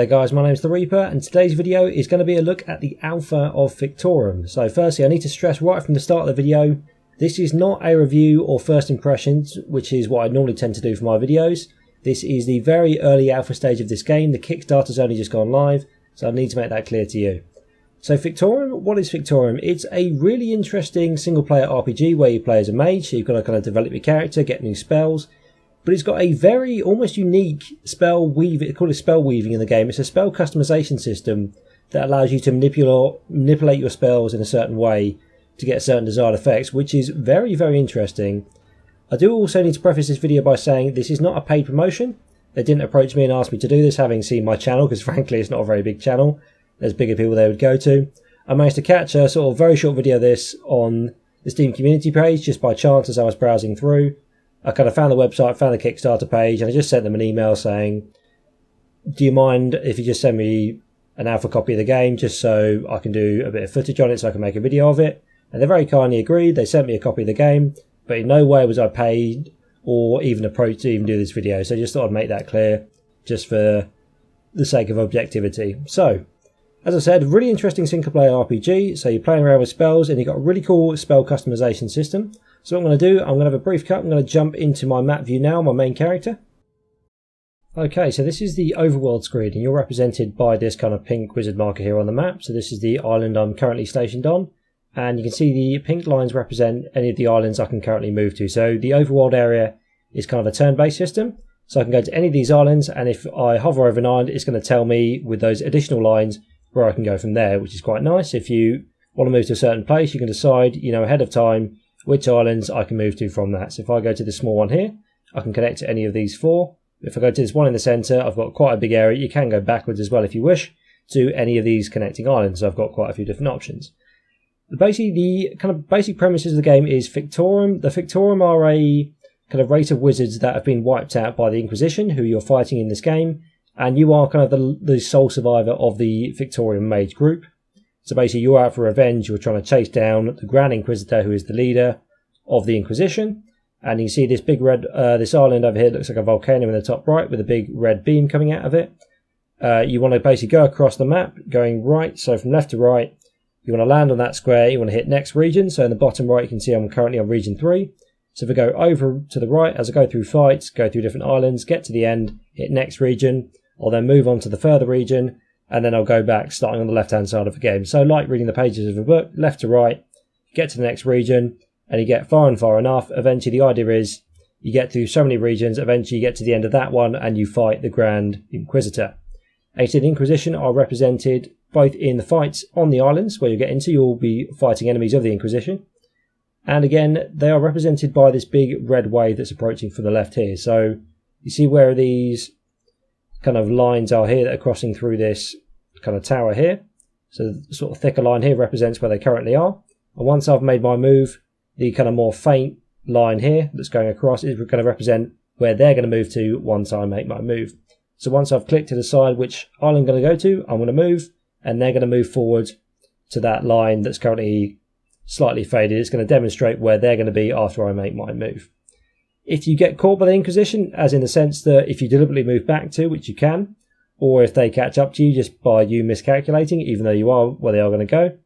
there guys, my name's the Reaper and today's video is going to be a look at the Alpha of Fictorum. So firstly I need to stress right from the start of the video, this is not a review or first impressions, which is what I normally tend to do for my videos. This is the very early alpha stage of this game, the Kickstarter's only just gone live, so I need to make that clear to you. So Fictorum, what is Fictorum? It's a really interesting single player RPG where you play as a mage, so you've got to kind of develop your character, get new spells. But it's got a very almost unique spell weaving, it's called spell weaving in the game. It's a spell customization system that allows you to manipulate your spells in a certain way to get certain desired effects, which is very, very interesting. I do also need to preface this video by saying this is not a paid promotion. They didn't approach me and ask me to do this, having seen my channel, because frankly it's not a very big channel. There's bigger people they would go to. I managed to catch a sort of very short video of this on the Steam community page just by chance as I was browsing through. I kind of found the website, found the Kickstarter page, and I just sent them an email saying, do you mind if you just send me an alpha copy of the game just so I can do a bit of footage on it so I can make a video of it? And they very kindly agreed. They sent me a copy of the game, but in no way was I paid or even approached to even do this video. So I just thought I'd make that clear just for the sake of objectivity. So, as I said, really interesting single player RPG. So you're playing around with spells and you've got a really cool spell customization system. So what I'm going to do, I'm going to have a brief cut. I'm going to jump into my map view now, my main character. Okay, so this is the overworld screen and you're represented by this kind of pink wizard marker here on the map. So this is the island I'm currently stationed on. And you can see the pink lines represent any of the islands I can currently move to. So the overworld area is kind of a turn-based system. So I can go to any of these islands, and if I hover over an island, it's going to tell me with those additional lines where I can go from there, which is quite nice. If you want to move to a certain place, you can decide, ahead of time which islands I can move to from that. So if I go to the small one here, I can connect to any of these four. If I go to this one in the centre, I've got quite a big area. You can go backwards as well if you wish to any of these connecting islands. So I've got quite a few different options. Basically, the kind of basic premises of the game is Fictorum. The Fictorum are a kind of race of wizards that have been wiped out by the Inquisition, who you're fighting in this game, and you are kind of the sole survivor of the Fictorum mage group. So basically, you're out for revenge. You're trying to chase down the Grand Inquisitor, who is the leader of the Inquisition. And you see this big red, this island over here looks like a volcano in the top right with a big red beam coming out of it. You want to basically go across the map, going right, so from left to right. You want to land on that square, you want to hit next region. So in the bottom right, you can see I'm currently on region 3. So if I go over to the right, as I go through fights, go through different islands, get to the end, hit next region, I'll then move on to the further region, and then I'll go back starting on the left-hand side of the game. So like reading the pages of a book, left to right, get to the next region, and you get far and far enough. Eventually the idea is you get through so many regions, eventually you get to the end of that one, and you fight the Grand Inquisitor. Actually, the Inquisition are represented both in the fights on the islands, where you get into, you'll be fighting enemies of the Inquisition. And again, they are represented by this big red wave that's approaching from the left here. So you see where these kind of lines are here that are crossing through this kind of tower here. So the sort of thicker line here represents where they currently are. And once I've made my move, the kind of more faint line here that's going across is going to represent where they're going to move to once I make my move. So once I've clicked to decide which island I'm going to go to, I'm going to move, and they're going to move forward to that line that's currently slightly faded. It's going to demonstrate where they're going to be after I make my move. If you get caught by the Inquisition, as in the sense that if you deliberately move back to, which you can, or if they catch up to you just by you miscalculating, even though you are where they are going to go,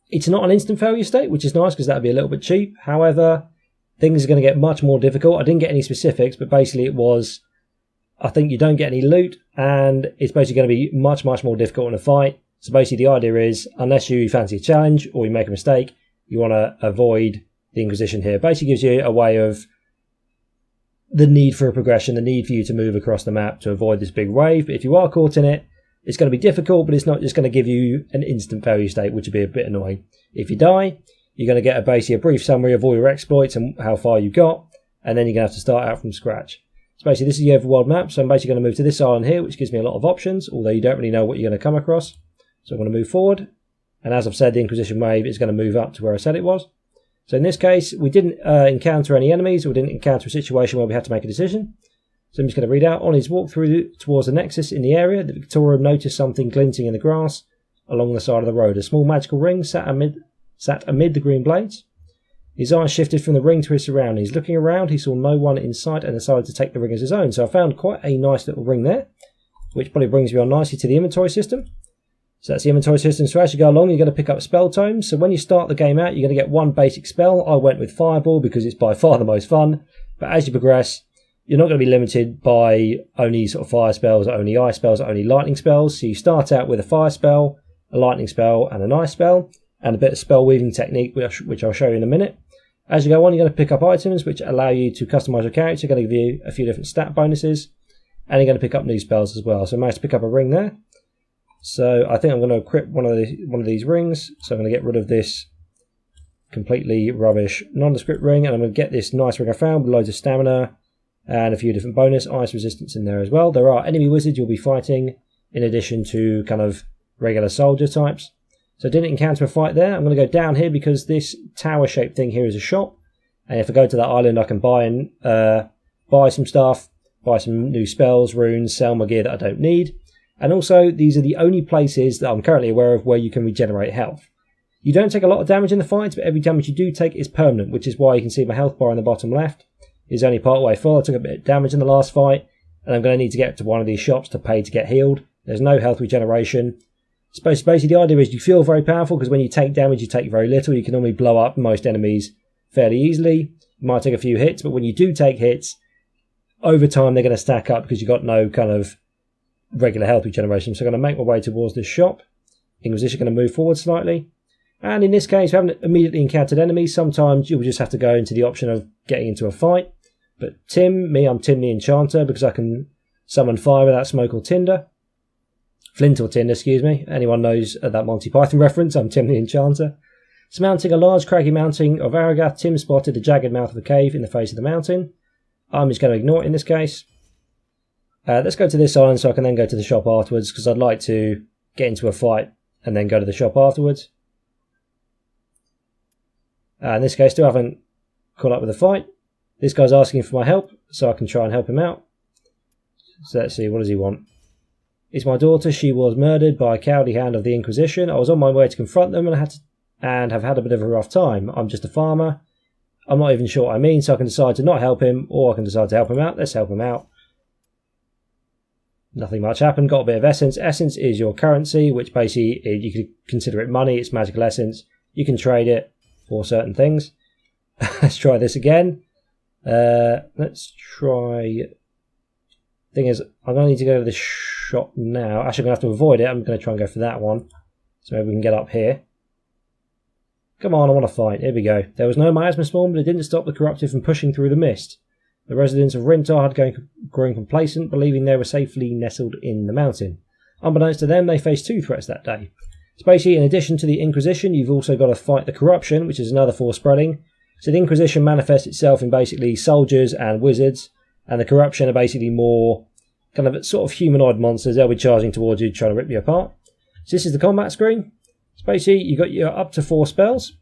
it's not an instant failure state, which is nice because that would be a little bit cheap. However, things are going to get much more difficult. I didn't get any specifics, but basically it was, I think you don't get any loot, and it's basically going to be much, much more difficult in a fight. So basically the idea is, unless you fancy a challenge or you make a mistake, you want to avoid the Inquisition here. Basically gives you a way of the need for a progression, the need for you to move across the map to avoid this big wave. But if you are caught in it, it's going to be difficult, but it's not just going to give you an instant failure state, which would be a bit annoying. If you die, you're going to get basically a brief summary of all your exploits and how far you got, and then you're going to have to start out from scratch. So basically this is the overworld map, so I'm basically going to move to this island here, which gives me a lot of options, although you don't really know what you're going to come across. So I'm going to move forward, and as I've said, the Inquisition wave is going to move up to where I said it was. So in this case, we didn't encounter any enemies, or we didn't encounter a situation where we had to make a decision. So I'm just going to read out, on his walk through towards the nexus in the area, the Fictorum noticed something glinting in the grass along the side of the road. A small magical ring sat amid the green blades. His eyes shifted from the ring to his surroundings. Looking around, he saw no one in sight and decided to take the ring as his own. So I found quite a nice little ring there. which probably brings me on nicely to the inventory system. So that's the inventory system. So as you go along, you're going to pick up spell tomes. So when you start the game out, you're going to get one basic spell. I went with Fireball because it's by far the most fun. But as you progress, you're not going to be limited by only sort of fire spells, or only ice spells, or only lightning spells. So you start out with a fire spell, a lightning spell, and an ice spell, and a bit of spell weaving technique, which I'll show you in a minute. As you go on, you're going to pick up items which allow you to customize your character. You're going to give you a few different stat bonuses, and you're going to pick up new spells as well. So I managed to pick up a ring there. So I think I'm going to equip one of these rings. So I'm going to get rid of this completely rubbish nondescript ring, and I'm going to get this nice ring I found with loads of stamina and a few different bonus ice resistance in there as well. There are enemy wizards you'll be fighting in addition to kind of regular soldier types. So I didn't encounter a fight there. I'm going to go down here because this tower shaped thing here is a shop, and if I go to that island I can buy some stuff, buy some new spells, runes, sell my gear that I don't need. And also, these are the only places that I'm currently aware of where you can regenerate health. You don't take a lot of damage in the fights, but every damage you do take is permanent, which is why you can see my health bar in the bottom left is only part way full. I took a bit of damage in the last fight, and I'm going to need to get to one of these shops to pay to get healed. There's no health regeneration. Basically, the idea is you feel very powerful because when you take damage, you take very little. You can normally blow up most enemies fairly easily. You might take a few hits, but when you do take hits, over time they're going to stack up because you've got no kind of regular health regeneration. So I'm going to make my way towards this shop. Inquisition going to move forward slightly. And in this case, we haven't immediately encountered enemies. Sometimes you'll just have to go into the option of getting into a fight. But I'm Tim the Enchanter because I can summon fire without smoke or tinder. Flint or tinder, excuse me. Anyone knows that Monty Python reference, I'm Tim the Enchanter. Surmounting a large craggy mountain of Aragath, Tim spotted the jagged mouth of a cave in the face of the mountain. I'm just going to ignore it in this case. Let's go to this island so I can then go to the shop afterwards because I'd like to get into a fight and then go to the shop afterwards. In this case, still haven't caught up with a fight. This guy's asking for my help, so I can try and help him out. So let's see, what does he want? It's my daughter. She was murdered by a cowardly hand of the Inquisition. I was on my way to confront them and have had a bit of a rough time. I'm just a farmer. I'm not even sure what I mean, so I can decide to not help him, or I can decide to help him out. Let's help him out. Nothing much happened. Got a bit of essence. Essence is your currency, which basically you could consider it money. It's magical essence. You can trade it for certain things. Let's try this again. Let's try. Thing is, I'm going to need to go to the shop now. Actually, I'm going to have to avoid it. I'm going to try and go for that one. So maybe we can get up here. Come on, I want to fight. Here we go. There was no miasma spawn, but it didn't stop the corrupted from pushing through the mist. The residents of Rintar had grown complacent, believing they were safely nestled in the mountain. Unbeknownst to them, they faced two threats that day. So basically, in addition to the Inquisition, you've also got to fight the corruption, which is another force spreading. So the Inquisition manifests itself in basically soldiers and wizards, and the corruption are basically more kind of sort of humanoid monsters. They'll be charging towards you, trying to rip you apart. So this is the combat screen. So basically, you've got your up to 4 spells.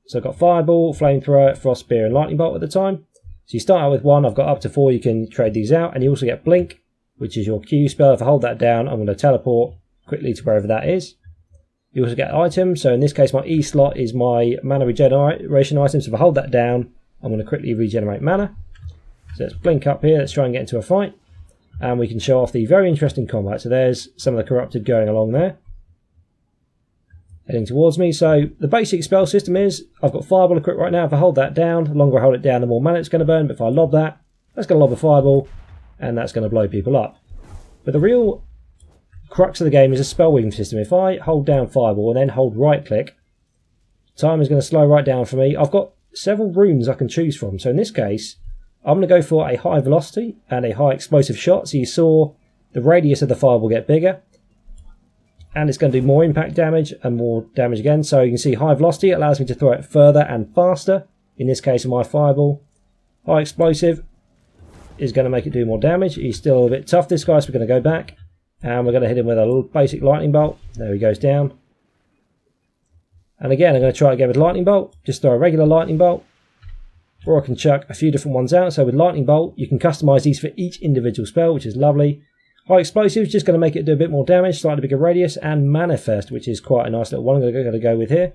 So I've got Fireball, Flamethrower, Frost Spear, and Lightning Bolt at the time. So you start out with 1, I've got up to 4, you can trade these out, and you also get Blink, which is your Q spell. If I hold that down, I'm going to teleport quickly to wherever that is. You also get items, so in this case my E slot is my mana regeneration item, so if I hold that down, I'm going to quickly regenerate mana. So let's blink up here, let's try and get into a fight, and we can show off the very interesting combat. So there's some of the corrupted going along there, heading towards me. So the basic spell system is, I've got Fireball equipped right now. If I hold that down, the longer I hold it down, the more mana it's going to burn, but if I lob that, that's going to lob a Fireball, and that's going to blow people up. But the real crux of the game is a spell weaving system. If I hold down Fireball and then hold right click, time is going to slow right down for me. I've got several runes I can choose from. So in this case, I'm going to go for a high velocity and a high explosive shot. So you saw the radius of the Fireball get bigger, and it's going to do more impact damage and more damage again. So you can see high velocity allows me to throw it further and faster. In this case, my Fireball. High explosive is going to make it do more damage. He's still a bit tough, this guy, so we're going to go back. And we're going to hit him with a little basic lightning bolt. There he goes down. And again, I'm going to try again with lightning bolt. Just throw a regular lightning bolt. Or I can chuck a few different ones out. So with lightning bolt, you can customize these for each individual spell, which is lovely. High explosive is just going to make it do a bit more damage, slightly bigger radius. And manifest, which is quite a nice little one I'm going to go with here.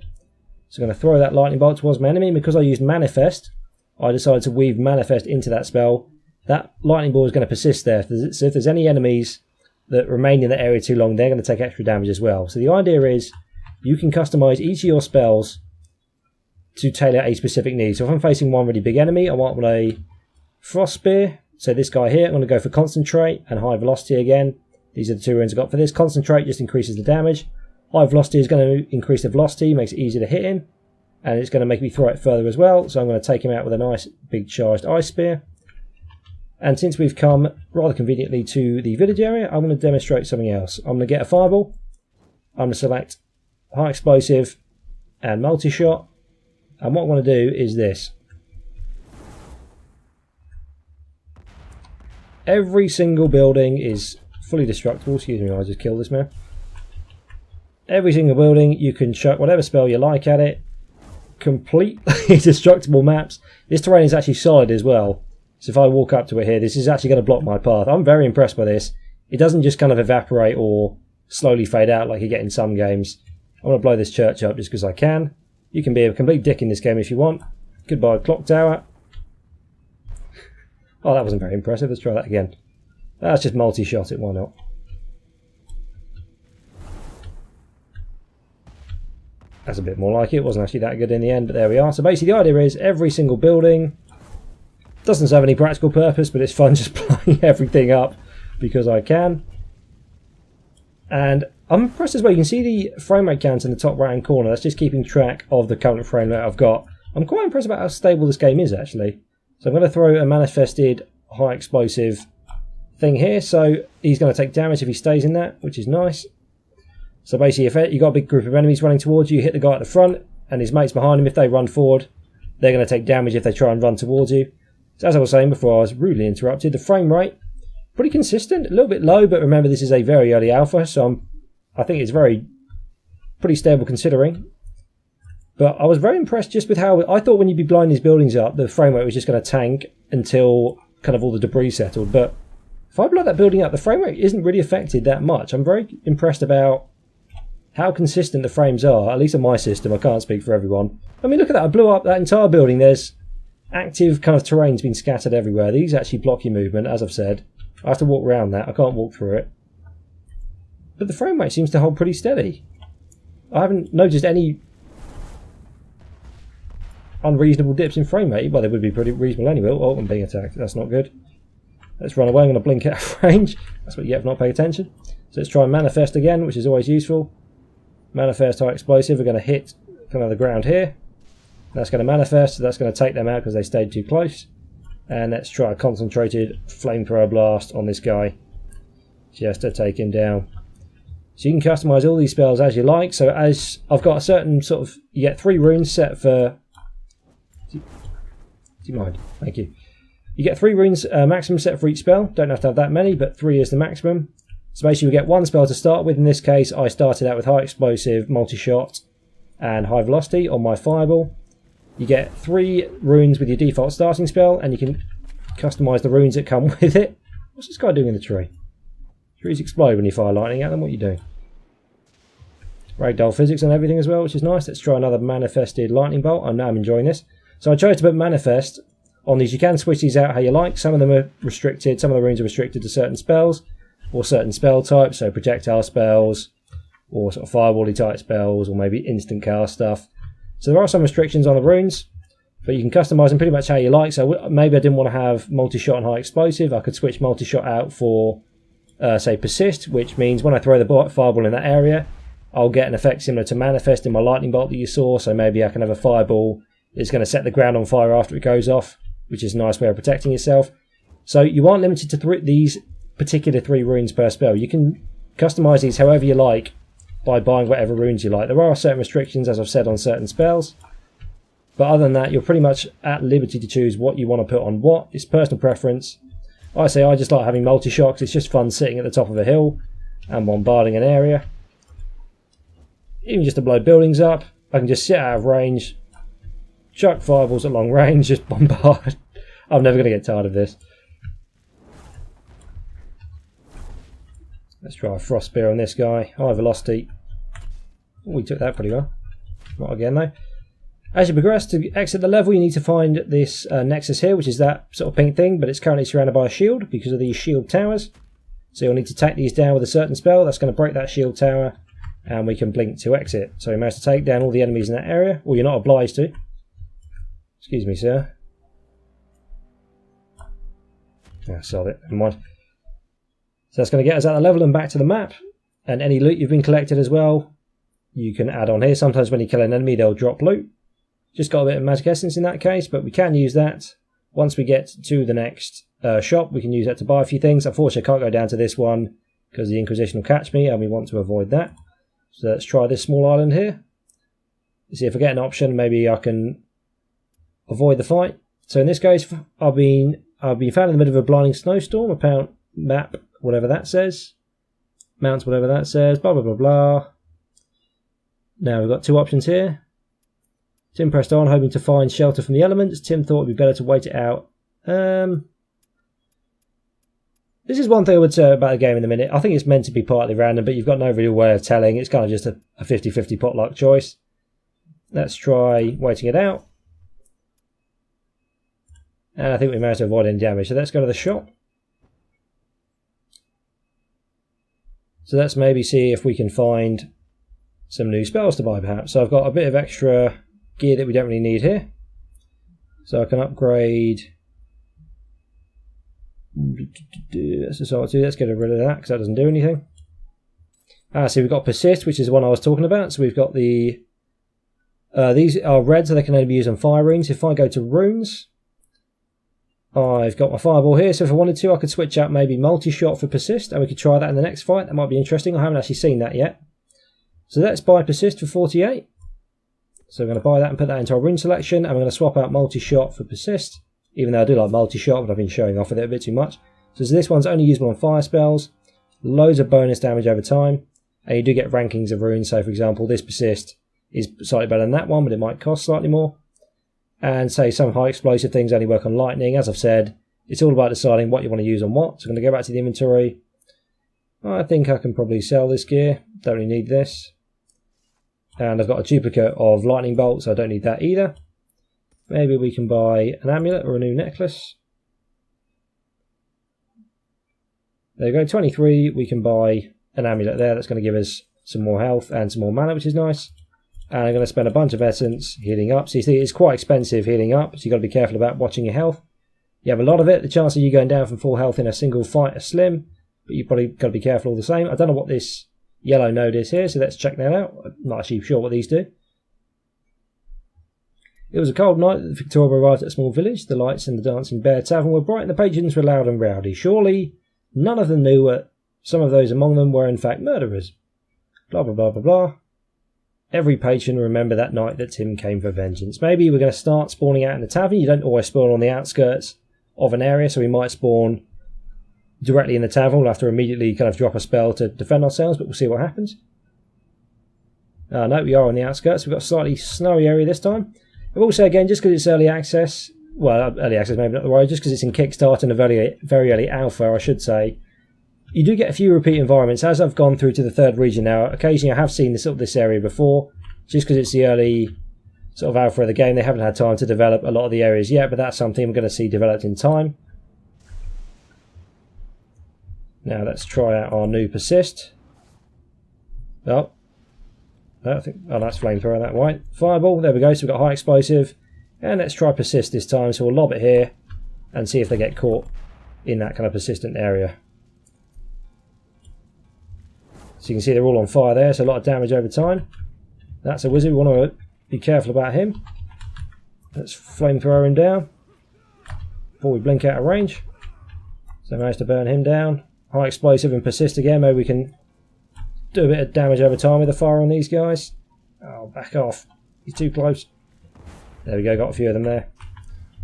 So I'm going to throw that lightning bolt towards my enemy. And because I used manifest, I decided to weave manifest into that spell. That lightning ball is going to persist there. So if there's any enemies that remain in the area too long, they're going to take extra damage as well. So the idea is you can customize each of your spells to tailor a specific need. So if I'm facing one really big enemy, I want a Frost Spear. So this guy here, I'm going to go for Concentrate and High Velocity again. These are the 2 runes I got for this. Concentrate just increases the damage. High Velocity is going to increase the velocity, makes it easier to hit him. And it's going to make me throw it further as well. So I'm going to take him out with a nice big charged Ice Spear. And since we've come rather conveniently to the village area, I'm going to demonstrate something else. I'm going to get a Fireball. I'm going to select High Explosive and Multi-Shot. And what I want to do is this. Every single building is fully destructible. Excuse me, I just killed this man. Every single building, you can chuck whatever spell you like at it. Completely destructible maps. This terrain is actually solid as well. So if I walk up to it here, this is actually going to block my path. I'm very impressed by this. It doesn't just kind of evaporate or slowly fade out like you get in some games. I want to blow this church up just because I can. You can be a complete dick in this game if you want. Goodbye, clock tower. Oh, that wasn't very impressive. Let's try that again. That's just multi-shot it, why not? That's a bit more like it. It wasn't actually that good in the end, but there we are. So basically the idea is every single building doesn't serve any practical purpose, but it's fun just blowing everything up because I can. And I'm impressed as well. You can see the frame rate count in the top right hand corner. That's just keeping track of the current frame rate I've got. I'm quite impressed about how stable this game is actually. So I'm going to throw a manifested high explosive thing here. So he's going to take damage if he stays in that, which is nice. So basically if you've got a big group of enemies running towards you, hit the guy at the front and his mates behind him. If they run forward, they're going to take damage if they try and run towards you. So as I was saying before, I was rudely interrupted. The frame rate, pretty consistent, a little bit low, but remember this is a very early alpha, so I think it's pretty stable considering. But I was very impressed just with how, I thought when you'd be blowing these buildings up, the frame rate was just going to tank until kind of all the debris settled. But if I blow that building up, the frame rate isn't really affected that much. I'm very impressed about how consistent the frames are, at least on my system. I can't speak for everyone. I mean, look at that, I blew up that entire building. There's active kind of terrain's been scattered everywhere. These actually block your movement, as I've said. I have to walk around that. I can't walk through it. But the frame rate seems to hold pretty steady. I haven't noticed any unreasonable dips in frame rate. Well, they would be pretty reasonable anyway. Oh, I'm being attacked. That's not good. Let's run away. I'm going to blink out of range. That's what you get for not paying attention. So let's try and manifest again, which is always useful. Manifest high explosive. We're going to hit kind of the ground here. That's going to manifest, so that's going to take them out because they stayed too close. And let's try a concentrated flamethrower blast on this guy just to take him down. So you can customize all these spells as you like. So as I've got a certain sort of, you get 3 runes set for. Do you mind? Thank you. You get 3 runes maximum set for each spell. Don't have to have that many, but 3 is the maximum. So basically, we get 1 spell to start with. In this case, I started out with high explosive, multi-shot, and high velocity on my fireball. You get 3 runes with your default starting spell, and you can customize the runes that come with it. What's this guy doing in the tree? Trees explode when you fire lightning at them. What are you doing? Ragdoll physics and everything as well, which is nice. Let's try another manifested lightning bolt. I'm enjoying this. So I chose to put manifest on these. You can switch these out how you like. Some of them are restricted. Some of the runes are restricted to certain spells or certain spell types. So projectile spells or sort of fireball-y type spells or maybe instant cast stuff. So there are some restrictions on the runes, but you can customize them pretty much how you like. So maybe I didn't want to have multi-shot and high explosive. I could switch multi-shot out for, say, persist, which means when I throw the fireball in that area, I'll get an effect similar to manifest in my lightning bolt that you saw. So maybe I can have a fireball that's going to set the ground on fire after it goes off, which is a nice way of protecting yourself. So you aren't limited to these particular 3 runes per spell. You can customize these however you like by buying whatever runes you like. There are certain restrictions, as I've said, on certain spells. But other than that, you're pretty much at liberty to choose what you want to put on what. It's personal preference. I say I just like having multi-shot. It's just fun sitting at the top of a hill and bombarding an area. Even just to blow buildings up, I can just sit out of range, chuck fireballs at long range, just bombard. I'm never going to get tired of this. Let's try a frost spear on this guy. High velocity. We took that pretty well. Not again though. As you progress to exit the level, you need to find this nexus here, which is that sort of pink thing, but it's currently surrounded by a shield because of these shield towers. So you'll need to take these down with a certain spell. That's going to break that shield tower, and we can blink to exit. So we managed to take down all the enemies in that area. Well, you're not obliged to. Excuse me, sir. Ah, sold it. Never mind. So that's going to get us out of level and back to the map. And any loot you've been collected as well, you can add on here. Sometimes when you kill an enemy, they'll drop loot. Just got a bit of magic essence in that case, but we can use that. Once we get to the next shop, we can use that to buy a few things. Unfortunately, I can't go down to this one because the Inquisition will catch me, and we want to avoid that. So let's try this small island here. See if I get an option, maybe I can avoid the fight. So in this case, I've been found in the middle of a blinding snowstorm. Apparent map, whatever that says. Mounts, whatever that says. Blah blah blah blah. Now we've got two options here. Tim pressed on, hoping to find shelter from the elements. Tim thought it would be better to wait it out. This is one thing I would say about the game in a minute. I think it's meant to be partly random, but you've got no real way of telling. It's kind of just a 50-50 potluck choice. Let's try waiting it out. And I think we managed to avoid any damage. So let's go to the shop. So let's maybe see if we can find some new spells to buy perhaps. So I've got a bit of extra gear that we don't really need here. So I can upgrade. Let's get rid of that because that doesn't do anything. So we've got persist, which is the one I was talking about. So we've got the these are red, so they can only be used on fire runes. If I go to runes, I've got my fireball here. So if I wanted to, I could switch out maybe multi-shot for persist, and we could try that in the next fight. That might be interesting. I haven't actually seen that yet. So let's buy persist for 48. So I'm going to buy that and put that into our rune selection, and I'm going to swap out multi-shot for persist. Even though I do like multi-shot, but I've been showing off with it a bit too much. So this one's only usable on fire spells. Loads of bonus damage over time. And you do get rankings of runes. So for example, this persist is slightly better than that one, but it might cost slightly more. And say some high explosive things only work on lightning. As I've said, it's all about deciding what you want to use on what. So I'm going to go back to the inventory. I think I can probably sell this gear. Don't really need this. And I've got a duplicate of lightning bolt, so I don't need that either. Maybe we can buy an amulet or a new necklace. There we go, 23. We can buy an amulet there. That's going to give us some more health and some more mana, which is nice. And I'm going to spend a bunch of essence healing up. So you see, it's quite expensive healing up, so you've got to be careful about watching your health. You have a lot of it. The chance of you going down from full health in a single fight are slim, but you've probably got to be careful all the same. I don't know what this yellow node is here, so let's check that out. I'm not actually sure what these do. It was a cold night that Victoria arrived at a small village. The lights in the Dancing Bear Tavern were bright and the patrons were loud and rowdy. Surely none of them knew that some of those among them were in fact murderers. Blah blah blah blah blah. Every patron remembered that night that Tim came for vengeance. Maybe we're going to start spawning out in the tavern. You don't always spawn on the outskirts of an area, so we might spawn directly in the tavern. We'll have to immediately kind of drop a spell to defend ourselves, but we'll see what happens. No, we are on the outskirts. We've got a slightly snowy area this time. But also, again, just because it's early access, well, early access maybe not the right, just because it's in Kickstarter and a very early alpha, I should say, you do get a few repeat environments. As I've gone through to the third region now, occasionally I have seen this area before, just because it's the early sort of alpha of the game. They haven't had time to develop a lot of the areas yet, but that's something I'm going to see developed in time. Now let's try out our new persist. Oh. I think, oh, that's flamethrower, that white. Fireball, there we go, so we've got high explosive. And let's try persist this time, so we'll lob it here and see if they get caught in that kind of persistent area. So you can see they're all on fire there, so a lot of damage over time. That's a wizard, we want to be careful about him. Let's flamethrower him down before we blink out of range. So I managed to burn him down. High explosive and persist again, maybe we can do a bit of damage over time with the fire on these guys. Oh, back off. He's too close. There we go, got a few of them there.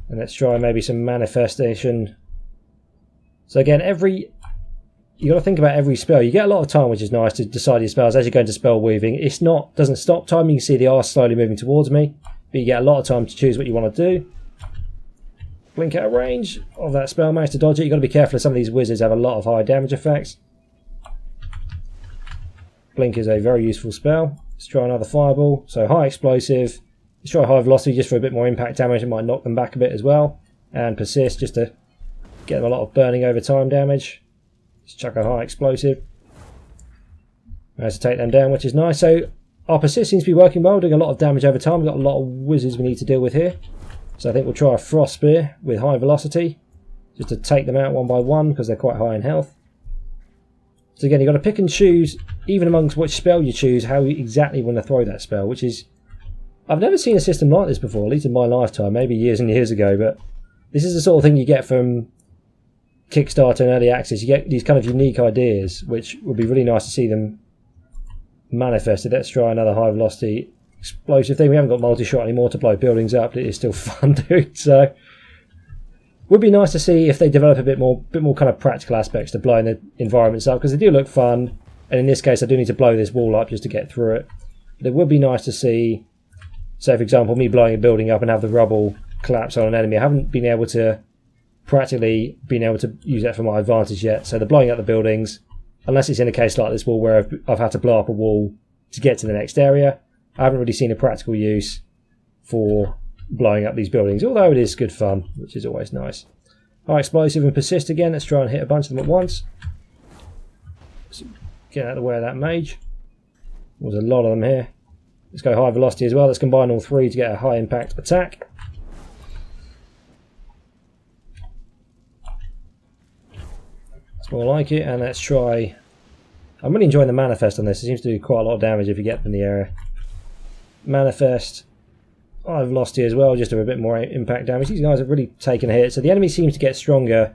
And let's try maybe some manifestation. So again, you got to think about every spell. You get a lot of time, which is nice to decide your spells as you go into spell weaving. It's not, doesn't stop time. You can see the arse slowly moving towards me, but you get a lot of time to choose what you want to do. Blink out of range of that spell, managed to dodge it. You've got to be careful, some of these wizards have a lot of high damage effects. Blink is a very useful spell. Let's try another fireball. So high explosive. Let's try high velocity just for a bit more impact damage. It might knock them back a bit as well. And persist just to get them a lot of burning over time damage. Just chuck a high explosive. Managed to take them down, which is nice. So our persist seems to be working well, doing a lot of damage over time. We've got a lot of wizards we need to deal with here. So I think we'll try a frost spear with high velocity, just to take them out one by one because they're quite high in health. So again, you've got to pick and choose, even amongst which spell you choose, how you exactly want to throw that spell, which is... I've never seen a system like this before, at least in my lifetime, maybe years and years ago, but this is the sort of thing you get from Kickstarter and Early Access. You get these kind of unique ideas, which would be really nice to see them manifested. Let's try another high velocity explosive thing. We haven't got multi-shot anymore to blow buildings up, but it is still fun doing so. Would be nice to see if they develop a bit more kind of practical aspects to blowing the environments up, because they do look fun, and in this case I do need to blow this wall up just to get through it. But it would be nice to see, say for example, me blowing a building up and have the rubble collapse on an enemy. I haven't been able to practically use that for my advantage yet. So the blowing up the buildings, unless it's in a case like this wall where I've had to blow up a wall to get to the next area, I haven't really seen a practical use for blowing up these buildings, although it is good fun, which is always nice. High explosive and persist again. Let's try and hit a bunch of them at once. Let's get out of the way of that mage. There's a lot of them here. Let's go high velocity as well. Let's combine all three to get a high impact attack. That's more like it. And let's try... I'm really enjoying the manifest on this. It seems to do quite a lot of damage if you get them in the area. Manifest. High velocity as well, just to a bit more impact damage. These guys have really taken a hit. So the enemy seems to get stronger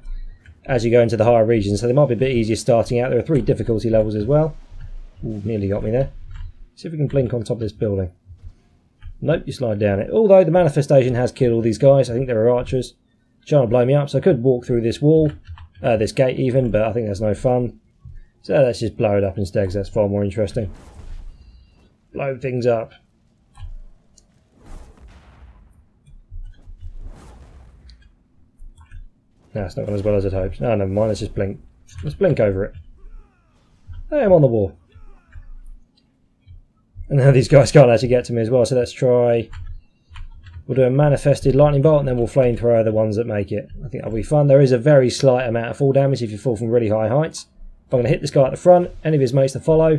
as you go into the higher regions. So they might be a bit easier starting out. There are 3 difficulty levels as well. Ooh, nearly got me there. See if we can blink on top of this building. Nope, you slide down it. Although the manifestation has killed all these guys. I think there are archers trying to blow me up. So I could walk through this wall, this gate even, but I think that's no fun. So let's just blow it up instead, because that's far more interesting. Blow things up. No, it's not gone as well as I'd hoped. No, never mind, let's just blink. Let's blink over it. Hey, I'm on the wall. And now these guys can't actually get to me as well, so let's try... We'll do a manifested lightning bolt, and then we'll flamethrower the ones that make it. I think that'll be fun. There is a very slight amount of fall damage if you fall from really high heights. If I'm going to hit this guy at the front, any of his mates to follow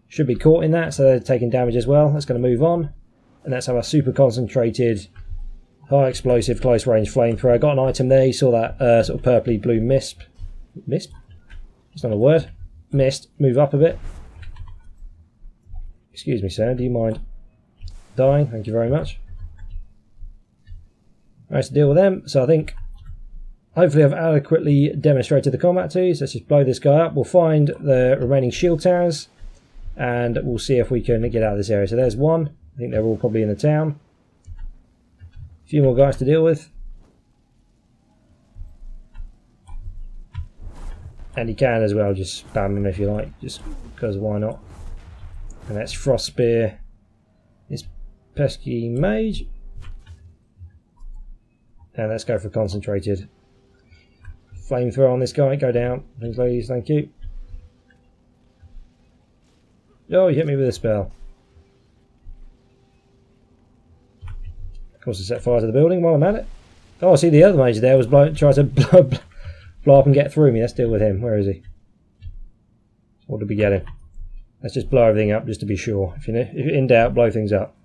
should be caught in that, so they're taking damage as well. That's going to move on. And let's have a super concentrated... high explosive, close range flamethrower. Got an item there. You saw that sort of purpley blue mist. Mist? It's not a word. Mist. Move up a bit. Excuse me, sir. Do you mind dying? Thank you very much. Nice to deal with them. So I think hopefully I've adequately demonstrated the combat to you. So let's just blow this guy up. We'll find the remaining shield towers and we'll see if we can get out of this area. So there's one. I think they're all probably in the town. A few more guys to deal with. And you can as well just spam them if you like, just because why not. And that's Frost Spear, this pesky mage. And let's go for concentrated flamethrower on this guy. Go down, please ladies, thank you. Oh, you hit me with a spell. Of course, I set fire to the building while I'm at it. Oh, I see the other mage there was trying to blow up and get through me. Let's deal with him. Where is he? What did we get him? Let's just blow everything up just to be sure. If you're in doubt, blow things up.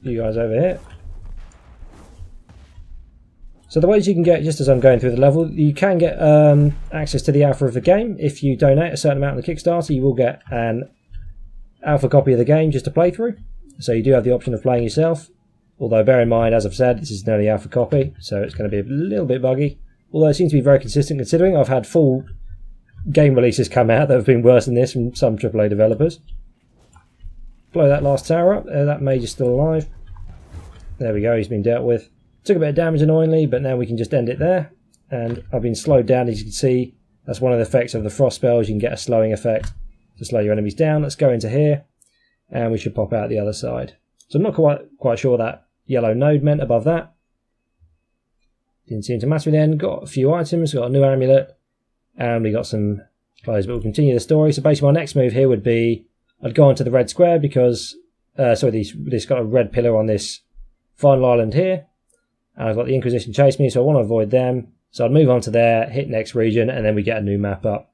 You guys over here. So the ways you can get, just as I'm going through the level, you can get access to the alpha of the game. If you donate a certain amount on the Kickstarter, you will get an alpha copy of the game just to play through. So you do have the option of playing yourself. Although bear in mind, as I've said, this is an early alpha copy, so it's going to be a little bit buggy. Although it seems to be very consistent considering I've had full game releases come out that have been worse than this from some AAA developers. Blow that last tower up. That mage is still alive. There we go, he's been dealt with. Took a bit of damage annoyingly, but now we can just end it there. And I've been slowed down, as you can see. That's one of the effects of the frost spells. You can get a slowing effect to slow your enemies down. Let's go into here, and we should pop out the other side. So I'm not quite sure what that yellow node meant above that. Didn't seem to matter then. Got a few items, got a new amulet, and we got some clothes, but we'll continue the story. So basically my next move here would be, I'd go onto the red square because, this got a red pillar on this final island here, and I've got the Inquisition chase me, so I want to avoid them. So I'd move on to there, hit next region, and then we get a new map up.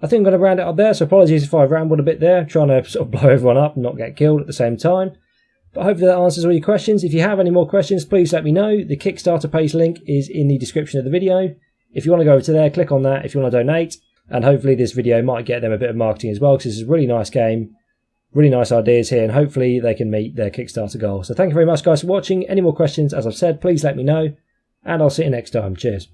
I think I'm going to round it up there, so apologies if I've rambled a bit there, trying to sort of blow everyone up and not get killed at the same time. But hopefully that answers all your questions. If you have any more questions, please let me know. The Kickstarter page link is in the description of the video. If you want to go over to there, click on that if you want to donate. And hopefully this video might get them a bit of marketing as well, because this is a really nice game. Really nice ideas here, and hopefully they can meet their Kickstarter goal. So thank you very much, guys, for watching. Any more questions, as I've said, please let me know. And I'll see you next time. Cheers.